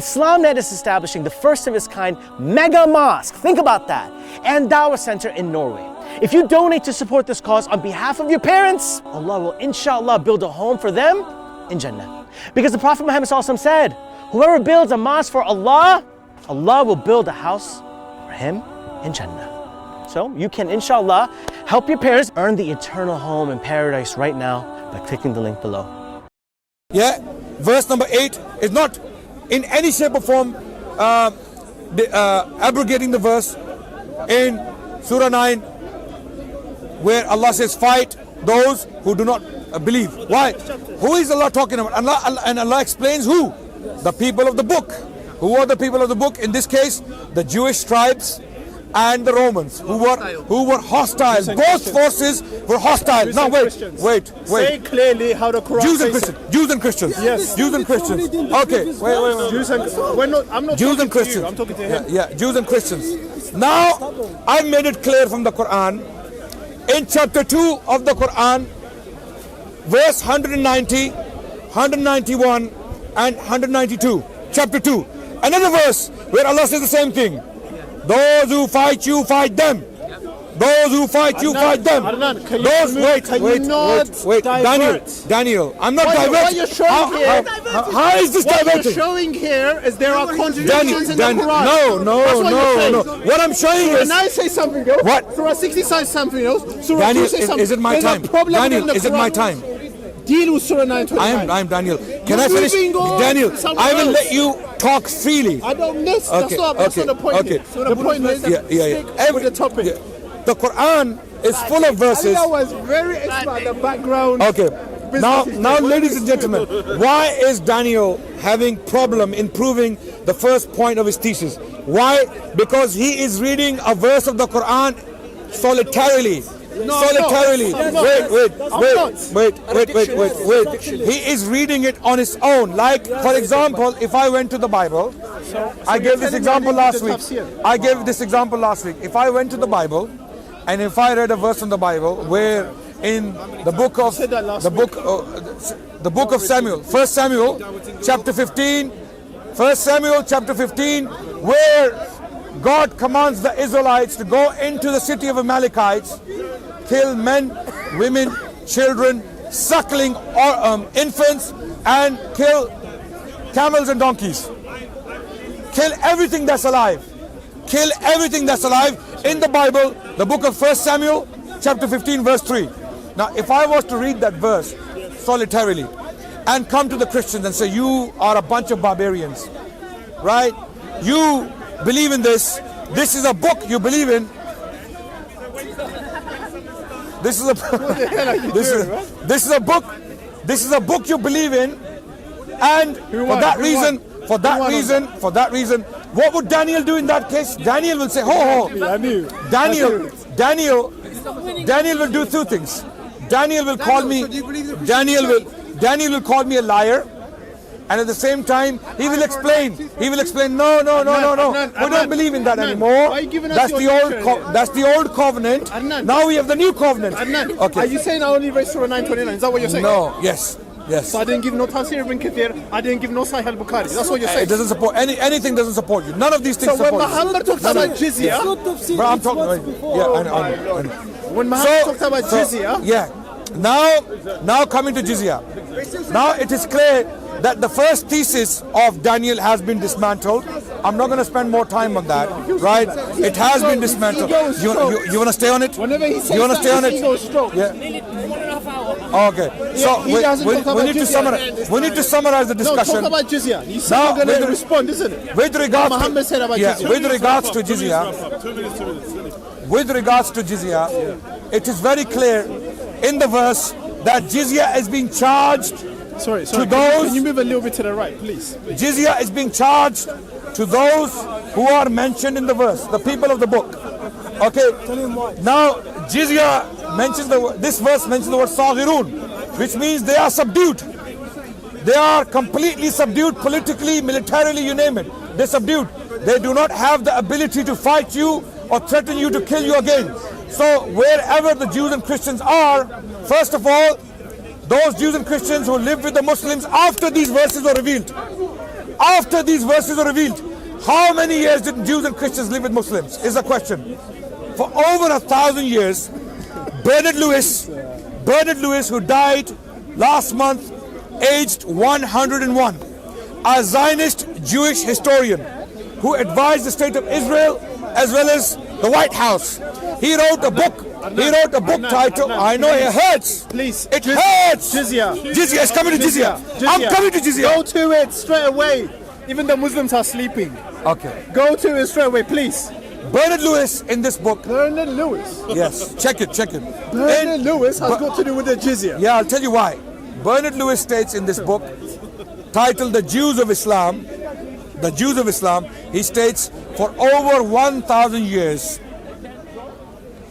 IslamNet is establishing the first of its kind mega mosque, think about that, and Dawah center in Norway. If you donate to support this cause on behalf of your parents, Allah will inshallah build a home for them in Jannah. Because the Prophet Muhammad ﷺ said, whoever builds a mosque for Allah, Allah will build a house for him in Jannah. So you can inshallah help your parents earn the eternal home in paradise right now by clicking the link below. Yeah, verse number 8 is not in any shape or form abrogating the verse in Surah 9 where Allah says fight those who do not believe. Why? Who is Allah talking about? Allah explains who? The people of the book. Who are the people of the book? In this case, the Jewish tribes and the Romans who were hostile. Both forces were hostile. Now wait. Say clearly how the Quran Jews and Christians. Yes. Jews and Christians. Okay. Wait. I'm not Jews talking and Christians. to you. I'm talking to him. Yeah, Jews and Christians. Now I made it clear from the Quran in chapter 2 of the Quran, verse 190, 191 and 192. Chapter 2. Another verse where Allah says the same thing. Those who fight you, fight them. Those who fight you, fight them. Adnan, wait. Daniel, I'm not diverting. What you're showing here, how is this diverting? What you're showing here is there are contradictions in the Quran. No. What I'm showing is. When I say something else, what? Surah 60 says something else. Surah Daniel, 2 says something. is it my time? Daniel, is it my time? Deal with Surah 929. I am Daniel. Can I finish? Daniel, I will let you talk freely. I don't miss. That's not the point. Okay. So the point is, stick with the topic. Yeah. The Quran is full of verses. Allah was very expert at the background. Okay. Now, ladies and gentlemen, why is Daniel having problem in proving the first point of his thesis? Why? Because he is reading a verse of the Quran solitarily. Wait. He is reading it on his own. Like, for example, if I went to the Bible, I gave this example last week. If I went to the Bible, and if I read a verse from the Bible where in the book of Samuel, 1 Samuel chapter 15, where God commands the Israelites to go into the city of Amalekites, kill men, women, children, suckling infants, and kill camels and donkeys. Kill everything that's alive. In the Bible, the book of 1 Samuel, chapter 15, verse 3. Now, if I was to read that verse solitarily and come to the Christians and say, you are a bunch of barbarians, right? You believe in this. This is a book you believe in. This is a book you believe in, and for that reason, what would Daniel do in that case? Daniel will say, Daniel will do two things. Daniel will call me a liar, and at the same time he will explain. No, we don't believe in that anymore. That's the old covenant. Now we have the new covenant. Okay. Are you saying I only read Surah 929? Is that what you're saying? No. Yes. So I didn't give no Tafsir ibn Kathir, I didn't give no Sahih al-Bukhari. That's what you're saying. It doesn't support anything. Doesn't support you. None of these things support you. So when Muhammad talks about Jizya, but I'm talking. I know. When Muhammad talks about Jizya, Now coming to Jizya. Now it is clear that the first thesis of Daniel has been dismantled. I'm not going to spend more time on that, right? It has been dismantled. You want to stay on it? Whenever he says you want to stay on it? Yeah. Okay. So we need to summarize. We need to summarize the discussion. No, talk about Jizya. You said you're going to respond, isn't it? With regards Muhammad said about Jizya. With regards to Jizya, it is very clear in the verse that Jizya is being charged. Sorry. To those, can you move a little bit to the right, please? Jizya is being charged to those who are mentioned in the verse, the people of the book. Okay. Now, Jizya mentions this verse mentions the word Saghirun, which means they are subdued. They are completely subdued politically, militarily, you name it. They're subdued. They do not have the ability to fight you or threaten you to kill you again. So wherever the Jews and Christians are, first of all, those Jews and Christians who lived with the Muslims after these verses were revealed, after these verses were revealed, how many years did Jews and Christians live with Muslims? Is the question. For over 1,000 years, Bernard Lewis, who died last month, aged 101, a Zionist Jewish historian who advised the state of Israel as well as the White House. He wrote a book. Titled, I know it hurts. Please. It hurts. Jizya. Jizya is coming to Jizya. I'm coming to Jizya. Go to it straight away. Even the Muslims are sleeping. Okay. Go to it straight away, please. Bernard Lewis in this book. Bernard Lewis. Yes, check it. Bernard Lewis has got to do with the jizya. Yeah, I'll tell you why. Bernard Lewis states in this book, titled The Jews of Islam, he states, for over 1,000 years,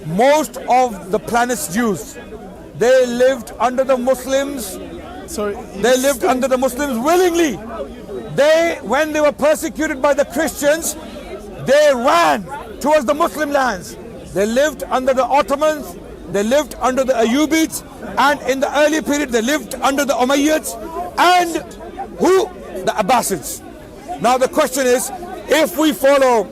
most of the planet's Jews, they lived under the Muslims. They lived under the Muslims willingly. When they were persecuted by the Christians, they ran towards the Muslim lands. They lived under the Ottomans, they lived under the Ayyubids, and in the early period they lived under the Umayyads and the Abbasids. Now the question is, if we follow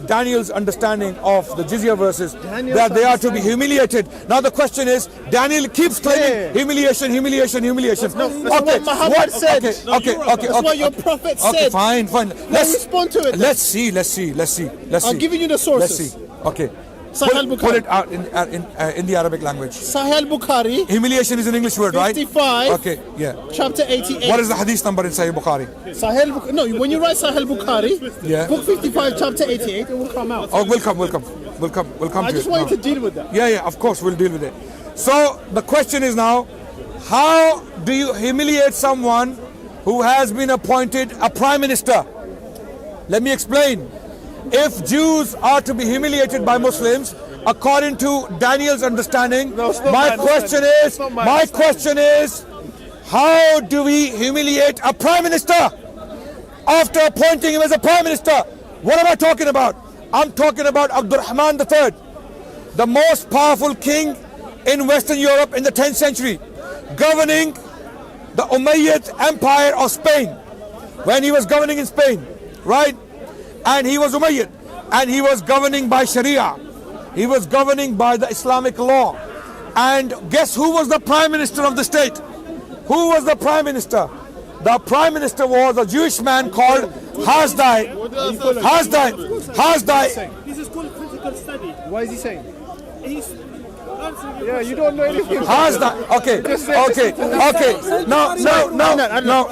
Daniel's understanding of the Jizya verses, that they are to be humiliated. Now the question is, Daniel keeps claiming humiliation. No, that's what Muhammad said. That's what your prophet said. Okay, fine. Let's respond to it. Let's see. I'm giving you the sources. Let's see. Okay. Sahih Put it out in the Arabic language. Sahih Bukhari. Humiliation is an English word, right? 55. Okay, yeah. Chapter 88. What is the hadith number in Sahih Bukhari? When you write Sahih Bukhari, yeah. book 55, chapter 88, it will come out. Oh, we'll come I to just it. wanted to deal with that. Yeah, of course we'll deal with it. So the question is now, how do you humiliate someone who has been appointed a prime minister? Let me explain. If Jews are to be humiliated by Muslims, according to Daniel's understanding, my question is, how do we humiliate a prime minister after appointing him as a prime minister? What am I talking about? I'm talking about Abdurrahman III, the most powerful king in Western Europe in the 10th century, governing the Umayyad Empire of Spain. When he was governing in Spain, right? And he was Umayyad, and he was governing by Sharia. He was governing by the Islamic law. And guess who was the prime minister of the state? Who was the prime minister? The prime minister was a Jewish man called Hyde. This is called critical study. What is he saying? Yeah, you don't know anything. Okay. No.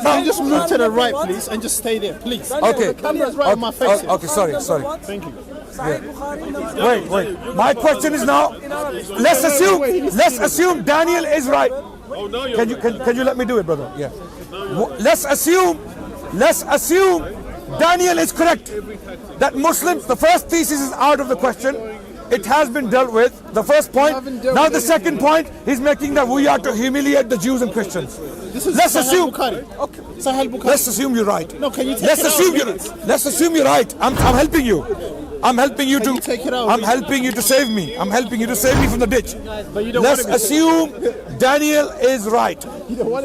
Can you just move to the right, please, and just stay there, please? Okay. The camera's right on my face. Okay, sorry. Thank you. Wait. My question is now, let's assume Daniel is right. Can you let me do it, brother? Yeah. Let's assume Daniel is correct. That Muslims, the first thesis is out of the question. It has been dealt with, the first point. Now the second point, he's making that we are to humiliate the Jews and Christians. Let's assume you're right. No, can you take Let's assume you're right. I'm helping you. I'm helping you to save me. I'm helping you to save me from the ditch. Let's assume Daniel is right.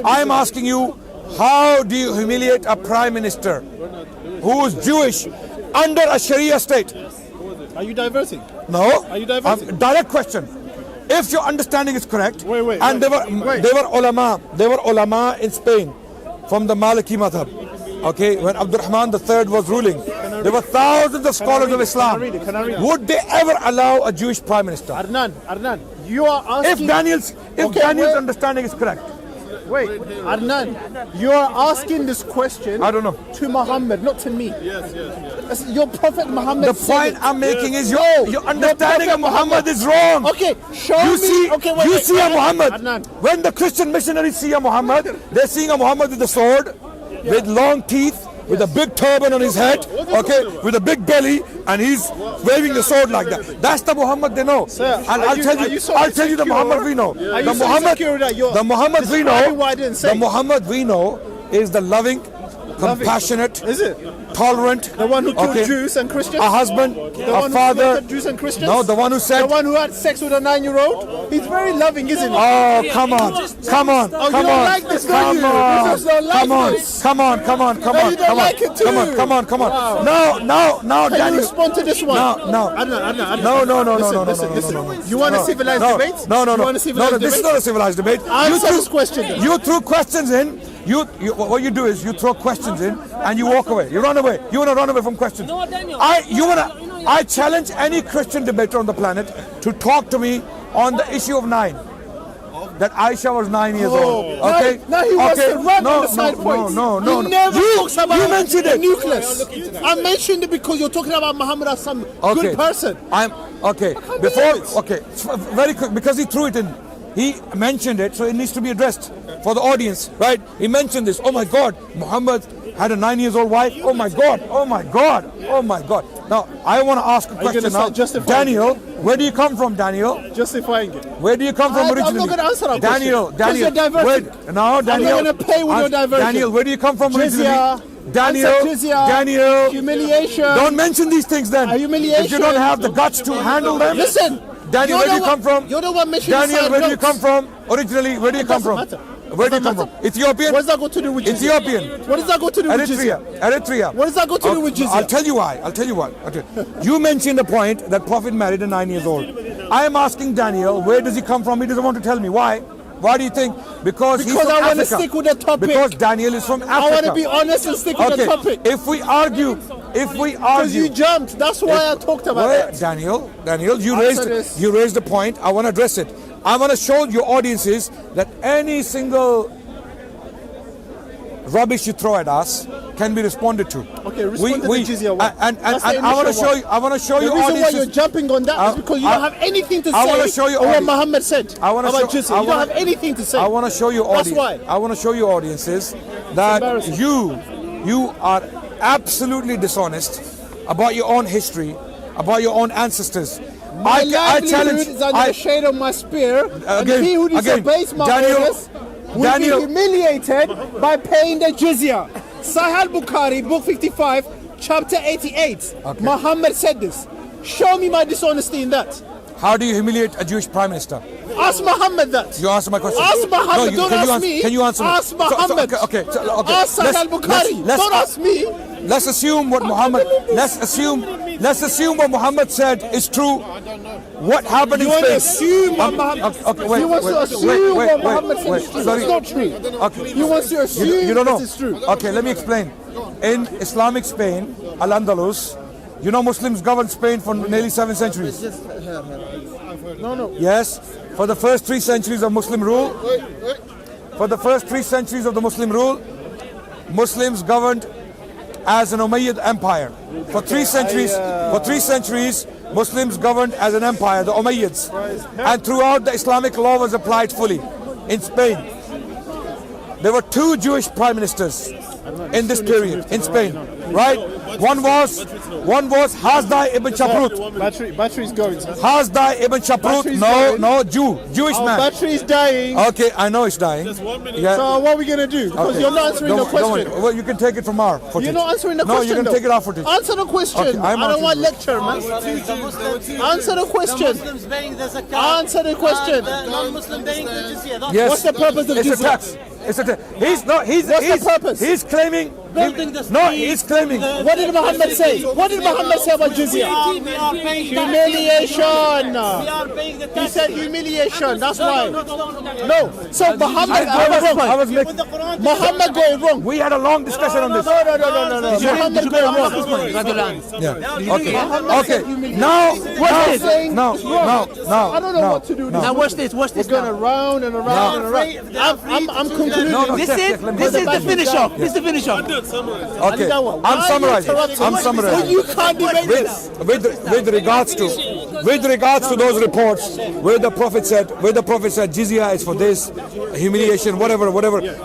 I'm asking you, how do you humiliate a prime minister who is Jewish under a Sharia state? Are you diverting? No. Are you diverting? Direct question. If your understanding is correct, they were ulama in Spain from the Maliki madhab. Okay, when Abdurrahman III was ruling, there were thousands of scholars of Islam. Can I read it? Would they ever allow a Jewish prime minister? Adnan, you are asking. If Daniel's understanding is correct. Wait, Adnan, you are asking this question. I don't know. To Muhammad, not to me. Yes. Your Prophet Muhammad. The point I'm making is your understanding of Muhammad is wrong. Okay, show me. You see a Muhammad. Adnan. When the Christian missionaries see a Muhammad, they're seeing a Muhammad with a sword, with long teeth, with a big turban on his head, okay, with a big belly, and he's waving the sword like that. That's the Muhammad they know. Sir, and I'll tell you the Muhammad we know. The Muhammad we know is the loving, compassionate, Is it? tolerant. The one who killed Jews and Christians? A husband, The a one father. who slaughtered Jews and Christians? No, the one who said. The one who had sex with a 9-year-old? He's very loving, isn't he? Oh, come on, come on, Oh, come you don't on, like this, do come you? on, You just don't like come on, this. come on, come on, come No, on, you don't come on, like it too. come on, come on, come Wow. on. No, Can you Daniel. respond to this one? No. Adnan. No. Listen. You want a civilized debate? No. You want a civilized This is debate? not a civilized debate. Answer this question then. You threw questions in. What you do is you throw questions in and you walk away. You run away. You want to run away from questions. No, Daniel. I challenge any Christian debater on the planet to talk to me on the issue of 9. That Aisha was 9 years old. Okay. Now he wants to run on the side points. No. He never talks about you mentioned the it. nucleus. I mentioned it because you're talking about Muhammad as some good person. I'm okay. Very quick, because he threw it in. He mentioned it, so it needs to be addressed for the audience, right? He mentioned this. Oh my God, Muhammad had a 9-year-old wife. Oh my God. Now I want to ask a question now. Daniel, where do you come from, Daniel? Justifying it. Where do you come from originally? I'm not going to answer that Daniel, question. You're diverting. Daniel. I'm not going to pay with your diversion. Daniel, where do you come from originally? Jizya. Daniel. Humiliation. Don't mention these things then. Humiliation. If you don't have the guts to handle them. Listen. Daniel, where do you come from? You're the one mentioning Daniel, where do you come from? Originally, where do you come from? Where do you come from? Ethiopian? What does that got to do with Jizya? Ethiopian. What does that got to do with Jizya? Eritrea. What does that got to do with Jizya? I'll tell you why. Okay. You mentioned a point that Prophet married a 9 years old. I am asking Daniel, where does he come from? He doesn't want to tell me. Why? Why do you think? Because he's from I want to Africa. stick with the topic. Because Daniel is from Africa. I want to be honest and stick with the topic. If we argue. Because you jumped. That's why I talked about that. Daniel, you raised the point. I want to address it. I want to show your audiences that any single rubbish you throw at us can be responded to. Okay, respond to the Jizya one. And I want to show you. I want to show you. The reason why you're jumping on that is because you don't have anything to say. I want to show you what Muhammad said about Jizya. You don't have anything to say. I want to show you. That's why. I want to show you audiences that you are absolutely dishonest about your own history, about your own ancestors. My livelihood is under the shade of my spear, and he who disobeys my orders will be humiliated by paying the jizya. Sahih Bukhari, book 55, chapter 88. Okay. Muhammad said this. Show me my dishonesty in that. How do you humiliate a Jewish prime minister? Ask Muhammad that. You answer my question. Ask Muhammad. Don't ask me. Can you answer me? Ask Muhammad. Okay. Ask Sahih Bukhari. Don't ask me. Let's assume what Muhammad. Let's assume what Muhammad said is true. What happened in Spain? You want to assume what Muhammad? Okay, wait. You want to assume what Muhammad said is true. Sorry. It's not true. Okay. You want to assume you don't know. it is true. Okay, let me explain. In Islamic Spain, Al-Andalus, Muslims governed Spain for nearly 7 centuries. No. Yes, for the first 3 centuries of Muslim rule. For the first 3 centuries of the Muslim rule, Muslims governed as an Umayyad empire. For 3 centuries, Muslims governed as an empire, the Umayyads. And throughout the Islamic law was applied fully. In Spain, there were 2 Jewish prime ministers in this period in Spain, right? One was Hyde ibn Shaprut. Battery's going. Sir. Hyde ibn Shaprut. Jewish man. Battery's dying. Okay, I know it's dying. Yeah. So what are we gonna do? Because you're not answering the question. Well, you can take it from our footage. You're not answering the question. No, you can take it off footage. Answer the question. Okay, I don't want lecture, man. Answer the question. Answer the question. Non-Muslim paying the jizya. Yes. What's the purpose of jizya? It's a tax. It's a tax. What's the purpose? He's claiming. He's claiming. What did Muhammad say? What did Muhammad say about jizya? Humiliation. He said humiliation. That's why. No. So Muhammad going wrong. We had a long discussion on this. No. Muhammad going wrong. Yeah. Okay. Now. I don't know what to do now. Now watch this. We're going around and around and around. I'm concluding. This is the finish off. This is the finish off. Okay, I'm summarizing. You can't debate this. With regards to those reports where the Prophet said jizya is for this, humiliation, whatever.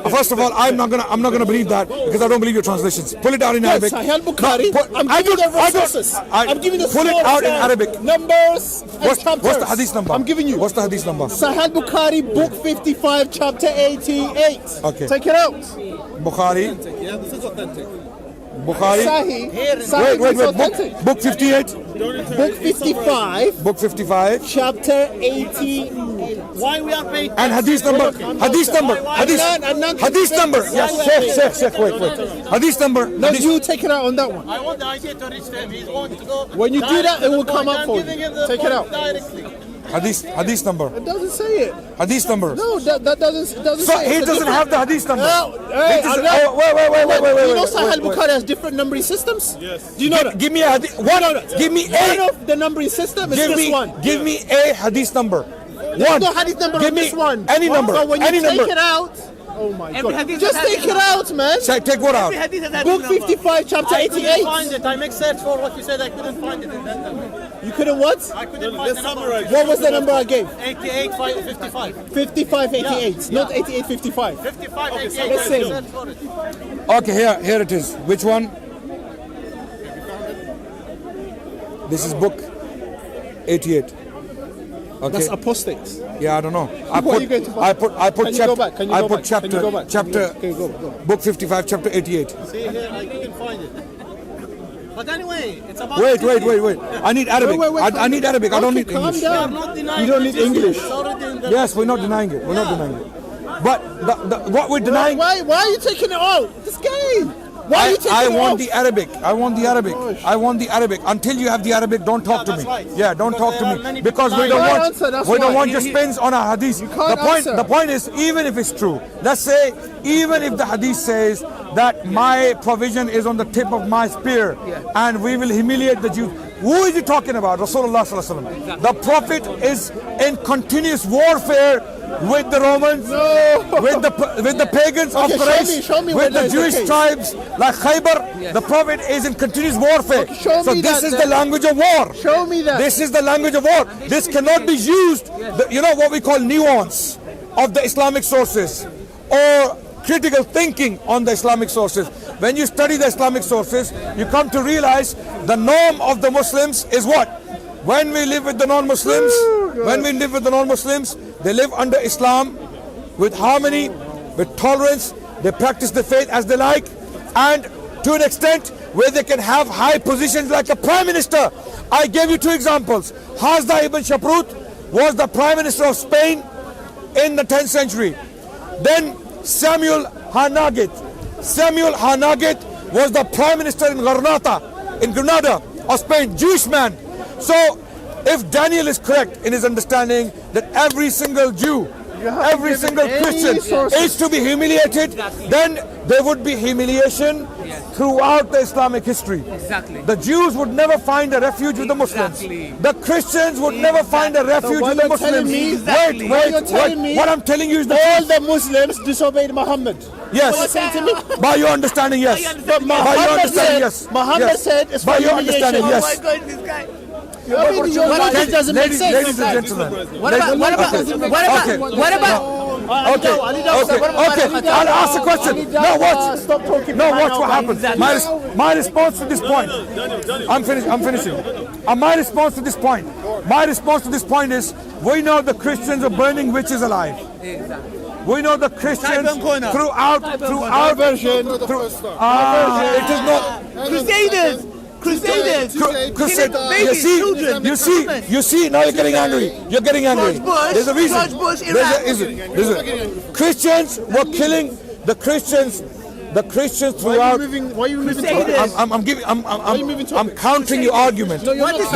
First of all, I'm not gonna believe that because I don't believe your translations. Pull it out in Arabic. Sahih Bukhari. I'm giving the resources. I'm giving the pull it out in Arabic. Numbers and chapters. What's the hadith number? I'm giving you. What's the hadith number? Sahih Bukhari, book 55, chapter 88. Okay. Take it out. Bukhari. Yeah, this is authentic. Bukhari. Sahih Wait. is authentic. Book 58. Book 55. Book 55. Chapter 80. Why we are paying? And hadith number. Hadith number. Hadith number. Yes, Sheikh. Wait. Hadith number. No, you take it out on that one. I want the idea to reach them. He's going to go. When you do that, it will come up for you. Giving him the Take it out. directly. Hadith number. It doesn't say it. Hadith number. No, that doesn't So say it. he doesn't have the hadith number. No, hey, Wait. You know Sahih Bukhari has different numbering systems? Yes. Do you know that? Give me a hadith. One of the numbering system is this one. Give me a hadith number. One. No hadith number Give on me this one. any number. So when you Any take number. it out, oh my God. hadith Just has take hadith it out, man. Take what out? Book 55, chapter I couldn't 88. find it. I make search for what you said. I couldn't find it in that number. You couldn't what? I couldn't find the number. What was the number I gave? 88, 55. 55, 88. Not 88, 55. 55, 88. Let's see. Search for it. Okay, here it is. Which one? This is book 88. Okay. That's apostates. Yeah, I don't know. What are you going to find? I put Can you chapter. go back? Can you I go put back? chapter. Can you go back? Chapter. Okay, go. Book 55, chapter 88. See here, I couldn't find it. But anyway, it's about. Wait. I need Arabic. Wait, I need Arabic. I don't need calm English. We are down. not denying You don't need the Jizya. English. It's already in the Yes, we're not denying it. We're not denying it. But what we're denying. Why are you taking it out? This game. Why are you taking I it want out? the Arabic. I want the Arabic. I want the Arabic. Until you have the Arabic, don't talk to me. that's right. Yeah, don't Because talk there to are me many because people we don't lying. want Answer, that's we don't why. want your spins on our hadith. can't answer. The point is, even if it's true, let's say even if the hadith says that my provision is on the tip of my spear and we will humiliate the Jews. Who is he talking about? Rasulullah sallallahu alaihi wasallam. The Prophet is in continuous warfare with the Romans, with the pagans of Quraysh, show me with where the that is Jewish the case. tribes like Khaybar. The Prophet is in continuous warfare. show So me this that is then. the language of war. Show me that. This is the language of war. This cannot be used, you know what we call nuance of the Islamic sources or critical thinking on the Islamic sources. When you study the Islamic sources, you come to realize the norm of the Muslims is what? When we live with the non-Muslims, they live under Islam with harmony, with tolerance. They practice the faith as they like, and to an extent where they can have high positions like a prime minister. I gave you two examples. Hazda ibn Shaprut was the prime minister of Spain in the 10th century. Then Samuel Hanagit was the prime minister in Granada of Spain, Jewish man. So if Daniel is correct in his understanding that every single Jew, every single Christian is to be humiliated, then there would be humiliation throughout the Islamic history. Exactly. The Jews would never find a refuge with the Muslims. The Christians would never find a refuge with the Muslims. What I'm telling you is all the Muslims disobeyed Muhammad. Yes. What you're saying to me? By your understanding, yes. But Muhammad said it's By for your humiliation. understanding, Oh yes. my God, this guy. Your logic doesn't make sense. Ladies and gentlemen. What about? Okay. I'll ask a question. Now watch. Stop talking. No, watch what happens. My response to this point. I'm finishing. My response to this point. Is we know the Christians are burning witches alive. We know the Christians throughout version. It is not. Crusaders. You see. Now you're getting angry. There's a reason. George Bush, Christians were killing the Christians throughout. Why are you moving? I'm countering your argument. What is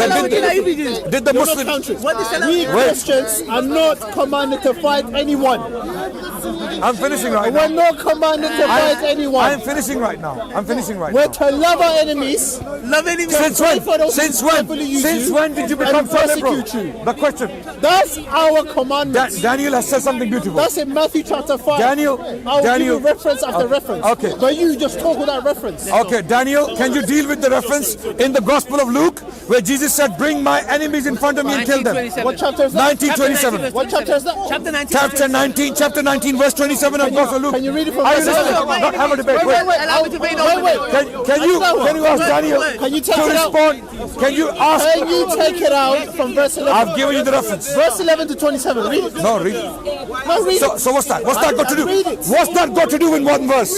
Did the Muslims? We Christians are not commanded to fight anyone. I'm finishing right We're now. not commanded to fight anyone. I'm finishing right now. We're to love our enemies. Since when did you become so liberal? The question. That's our commandment. Daniel has said something beautiful. That's in Matthew chapter 5. Daniel. I'll give you reference after reference. Okay. But you just talk without reference. Okay, Daniel, can you deal with the reference in the Gospel of Luke where Jesus said, "Bring my enemies in front of me and kill them"? What chapter is that? 1927. What chapter is that? Chapter 19, verse 27 of Gospel of Luke. Can you read it from Are you verse listening? 11? Not have a debate. Wait. Can you ask Daniel Can you take to it out? respond? Can you ask? Can you take it out from verse 11? I've given you the reference. Verse 11 to 27. Read it. No, read it. No, read it. So what's that? What's that got to do? Read it. What's that got to do with one verse?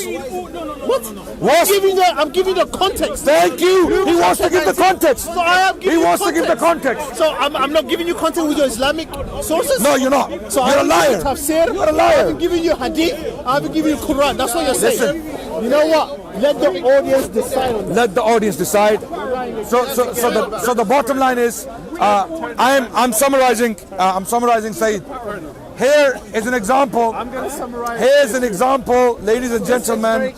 What? Was I'm giving the context. Thank you. He wants to give the context. So I am giving He wants to give the context. So I'm not giving you context with your Islamic sources? No, you're not. So You're a liar. Tafsir. You're a liar. I haven't given you hadith. I haven't given you Quran. That's what you're saying. Listen. You know what? Let the audience decide on that. Let the audience decide. So the bottom line is, I'm summarizing. Saeed. Here is an example. I'm going to summarize. Here's an example, ladies and gentlemen.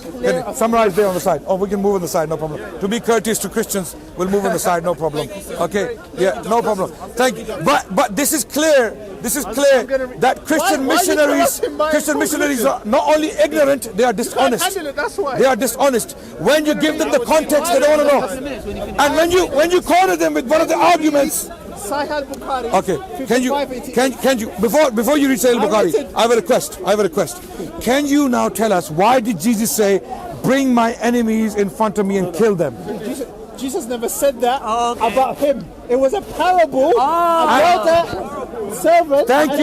Summarize there on the side. Oh, we can move on the side, no problem. To be courteous to Christians, we'll move on the side, no problem. Okay, yeah, no problem. Thank you. But this is clear. This is clear that Christian missionaries are not only ignorant, they are dishonest. They are dishonest. When you give them the context, they don't want to know. And when you corner them with one of the arguments. Okay, can you before you read Sahih al-Bukhari, I have a request. Can you now tell us why did Jesus say, "Bring my enemies in front of me and kill them"? Jesus never said that about him. It was a parable about a servant. Thank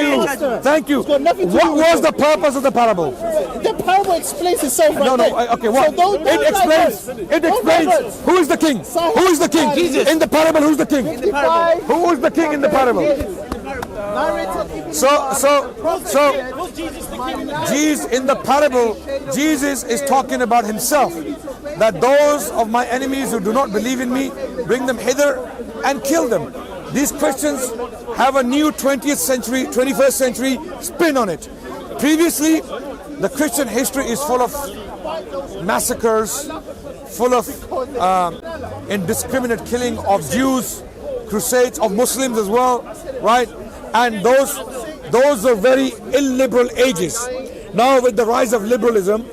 you. What was the purpose of the parable? The parable explains itself right there. Okay, what? So It explains. Who is the king? Who is the king? Jesus. In the parable, who's the king? Who is the king in the parable? So Jesus in the parable, Jesus is talking about himself. That those of my enemies who do not believe in me, bring them hither and kill them. These Christians have a new 20th century, 21st century spin on it. Previously, the Christian history is full of massacres, full of indiscriminate killing of Jews, crusades of Muslims as well, right? And those are very illiberal ages. Now with the rise of liberalism,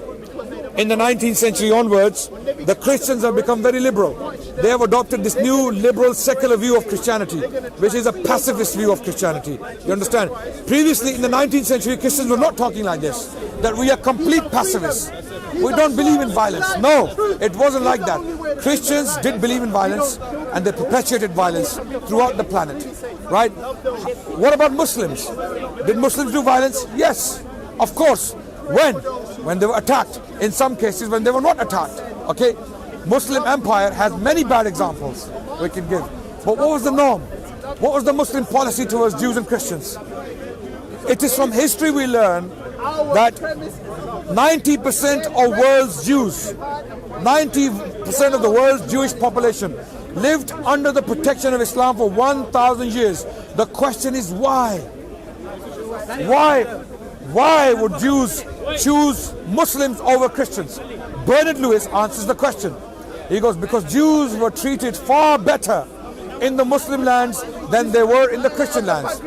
in the 19th century onwards, the Christians have become very liberal. They have adopted this new liberal secular view of Christianity, which is a pacifist view of Christianity. You understand? Previously, in the 19th century, Christians were not talking like this, that we are complete pacifists. We don't believe in violence. No, it wasn't like that. Christians did believe in violence, and they perpetuated violence throughout the planet, right? What about Muslims? Did Muslims do violence? Yes, of course. When they were attacked. In some cases, when they were not attacked. Okay, Muslim empire has many bad examples we can give. But what was the norm? What was the Muslim policy towards Jews and Christians? It is from history we learn that 90% of world's Jews, 90% of the world's Jewish population lived under the protection of Islam for 1,000 years. The question is why? Why would Jews choose Muslims over Christians? Bernard Lewis answers the question. He goes, because Jews were treated far better in the Muslim lands than they were in the Christian lands.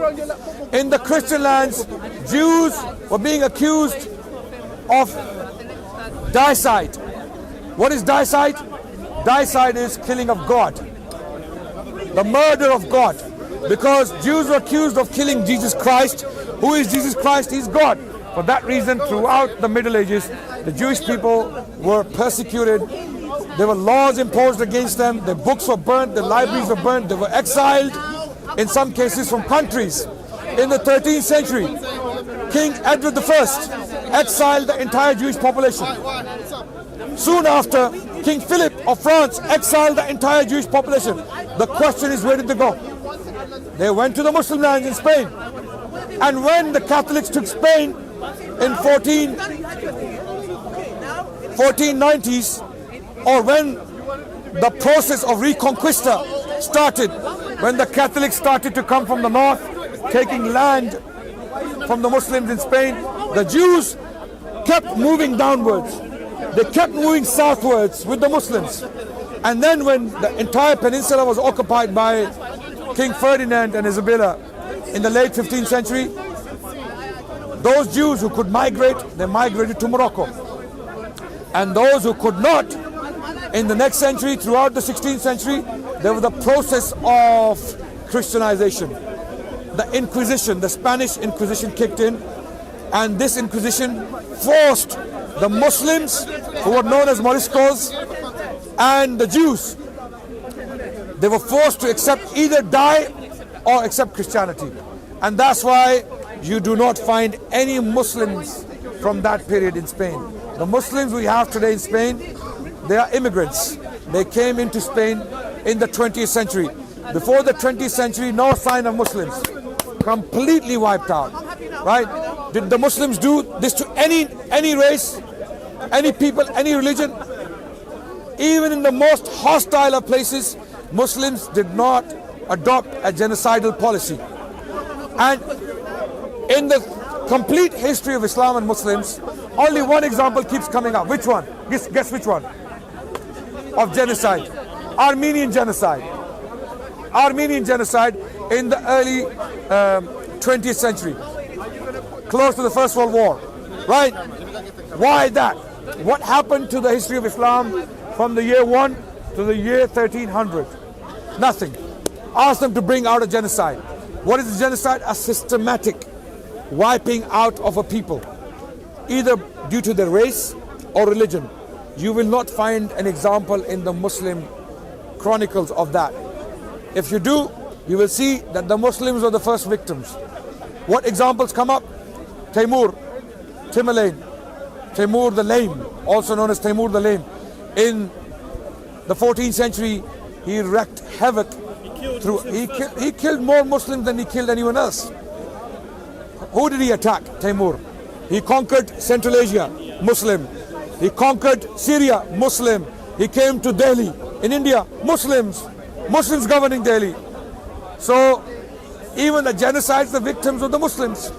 In the Christian lands, Jews were being accused of dicide. What is dicide? Dicide is killing of God, the murder of God. Because Jews were accused of killing Jesus Christ. Who is Jesus Christ? He's God. For that reason, throughout the Middle Ages, the Jewish people were persecuted. There were laws imposed against them. Their books were burnt. Their libraries were burnt. They were exiled, in some cases from countries. In the 13th century, King Edward I exiled the entire Jewish population. Soon after, King Philip of France exiled the entire Jewish population. The question is, where did they go? They went to the Muslim lands in Spain. And when the Catholics took Spain in 1490s, or when the process of Reconquista started, when the Catholics started to come from the north, taking land from the Muslims in Spain, the Jews kept moving downwards. They kept moving southwards with the Muslims. And then when the entire peninsula was occupied by King Ferdinand and Isabella in the late 15th century, those Jews who could migrate, they migrated to Morocco. And those who could not, in the next century, throughout the 16th century, there was the process of Christianization. The Inquisition, the Spanish Inquisition kicked in, and this Inquisition forced the Muslims, who were known as Moriscos, and the Jews, they were forced to either die or accept Christianity. And that's why you do not find any Muslims from that period in Spain. The Muslims we have today in Spain, they are immigrants. They came into Spain in the 20th century. Before the 20th century, no sign of Muslims. Completely wiped out. Right? Did the Muslims do this to any race, any people, any religion? Even in the most hostile of places, Muslims did not adopt a genocidal policy. And in the complete history of Islam and Muslims, only one example keeps coming up. Which one? Guess which one? Of genocide. Armenian genocide. Armenian genocide in the early 20th century. Close to the First World War. Right? Why that? What happened to the history of Islam from the year 1 to the year 1300? Nothing. Ask them to bring out a genocide. What is a genocide? A systematic wiping out of a people, either due to their race or religion. You will not find an example in the Muslim chronicles of that. If you do, you will see that the Muslims were the first victims. What examples come up? Timur the Lame, also known as Timur the Lame. In the 14th century, he wreaked havoc. He killed more Muslims than he killed anyone else. Who did he attack? Timur. He conquered Central Asia, Muslim. He conquered Syria, Muslim. He came to Delhi in India, Muslims governing Delhi. So even the genocides, the victims were the Muslims.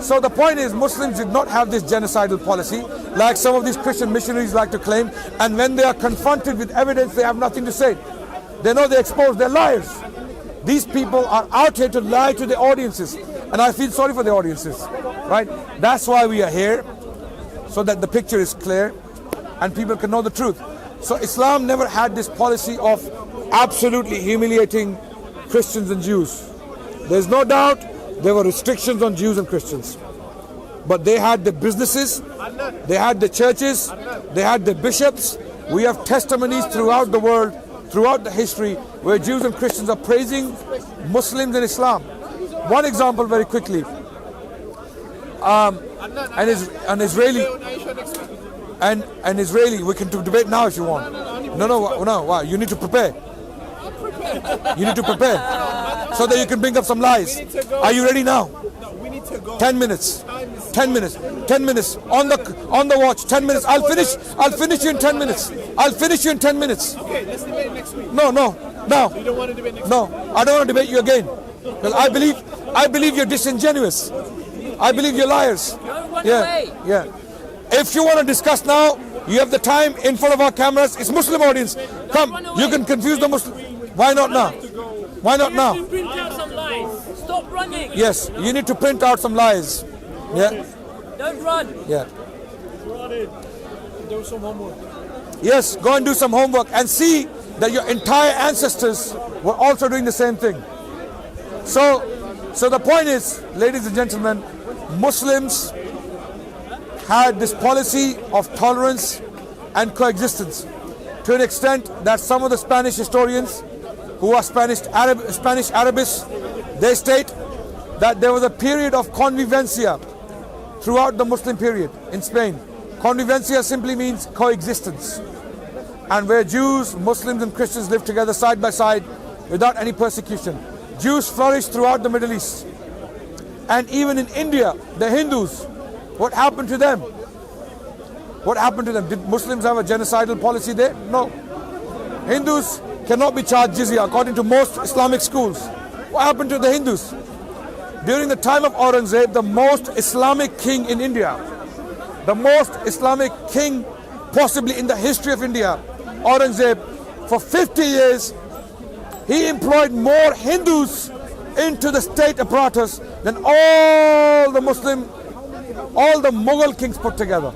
So the point is, Muslims did not have this genocidal policy like some of these Christian missionaries like to claim, and when they are confronted with evidence, they have nothing to say. They know they expose, they're liars. These people are out here to lie to the audiences, and I feel sorry for the audiences, right? That's why we are here, so that the picture is clear and people can know the truth. So Islam never had this policy of absolutely humiliating Christians and Jews. There's no doubt there were restrictions on Jews and Christians, but they had the businesses, they had the churches, they had the bishops. We have testimonies throughout the world, throughout the history, where Jews and Christians are praising Muslims and Islam. One example very quickly, an Israeli, we can debate now if you want. No, you need to prepare. You need to prepare so that you can bring up some lies. Are you ready now? 10 minutes. 10 minutes. 10 minutes on the watch. 10 minutes. I'll finish you in 10 minutes. I'll finish you in 10 minutes. Okay, let's debate next week. No. You don't want to debate next week? No, I don't want to debate you again. Well, I believe you're disingenuous. I believe you're liars. Yeah. If you want to discuss now, you have the time in front of our cameras. It's Muslim audience. Come, you can confuse the Muslim. Why not now? Why not now? You print out some lies. Stop running. Yes, you need to print out some lies. Yeah. Don't run. Yeah. Do some homework. Yes, go and do some homework and see that your entire ancestors were also doing the same thing. So the point is, ladies and gentlemen, Muslims had this policy of tolerance and coexistence to an extent that some of the Spanish historians who are Spanish Arabists, they state that there was a period of convivencia throughout the Muslim period in Spain. Convivencia simply means coexistence, and where Jews, Muslims and Christians lived together side by side without any persecution. Jews flourished throughout the Middle East, and even in India, the Hindus, what happened to them? What happened to them? Did Muslims have a genocidal policy there? No. Hindus cannot be charged jizya according to most Islamic schools. What happened to the Hindus? During the time of Aurangzeb, the most Islamic king in India, the most Islamic king possibly in the history of India, Aurangzeb, for 50 years, he employed more Hindus into the state apparatus than all the Mughal kings put together.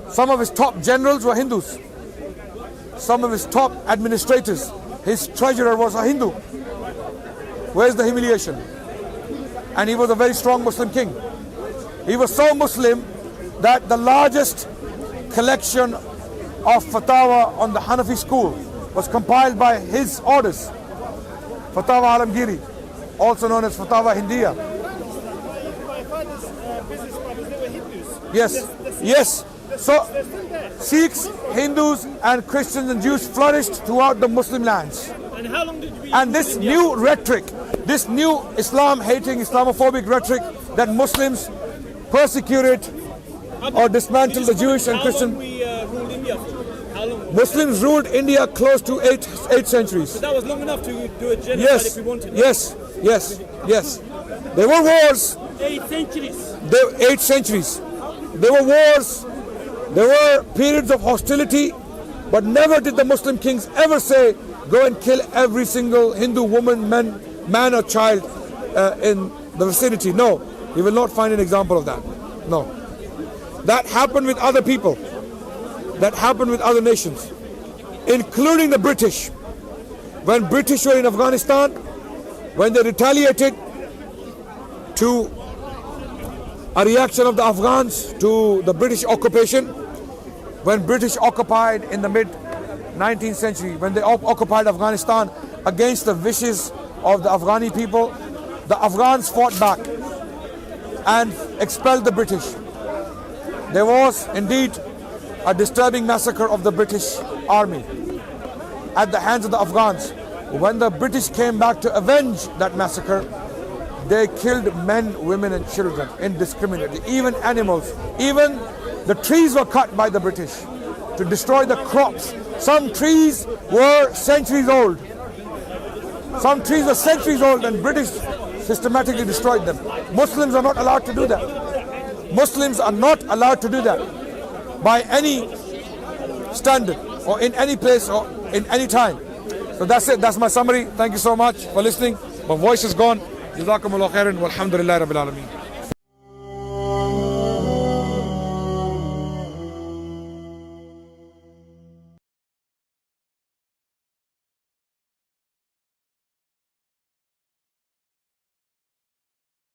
Some of his top generals were Hindus. Some of his top administrators, his treasurer was a Hindu. Where's the humiliation? And he was a very strong Muslim king. He was so Muslim that the largest collection of fatwa on the Hanafi school was compiled by his orders. Fatwa Alamgiri, also known as Fatwa Hindiya. My father's business partners, they were Hindus. Yes. The Yes. So Sikhs, Hindus and Christians and Jews flourished throughout the Muslim lands. And how long did you And this new rhetoric, this new Islam-hating, Islamophobic rhetoric that Muslims persecuted or dismantled the Jewish and Christian. How long we ruled India for? How long? Muslims ruled India close to eight centuries. That was long enough to do a genocide Yes, if we wanted. yes. There were wars. 8 centuries. 8 centuries. There were wars. There were periods of hostility, but never did the Muslim kings ever say, go and kill every single Hindu woman, man or child in the vicinity. No, you will not find an example of that. No. That happened with other people. That happened with other nations, including the British. When British were in Afghanistan, when they retaliated to a reaction of the Afghans to the British occupation, when British occupied in the mid-19th century, when they occupied Afghanistan against the wishes of the Afghani people, the Afghans fought back and expelled the British. There was indeed a disturbing massacre of the British army at the hands of the Afghans. When the British came back to avenge that massacre, they killed men, women and children indiscriminately, even animals. Even the trees were cut by the British to destroy the crops. Some trees were centuries old. Some trees were centuries old and British systematically destroyed them. Muslims are not allowed to do that. Muslims are not allowed to do that by any standard or in any place or in any time. So that's it. That's my summary. Thank you so much for listening. My voice is gone. Jazak Allah Khair, walhamdulillahi rabbil alameen.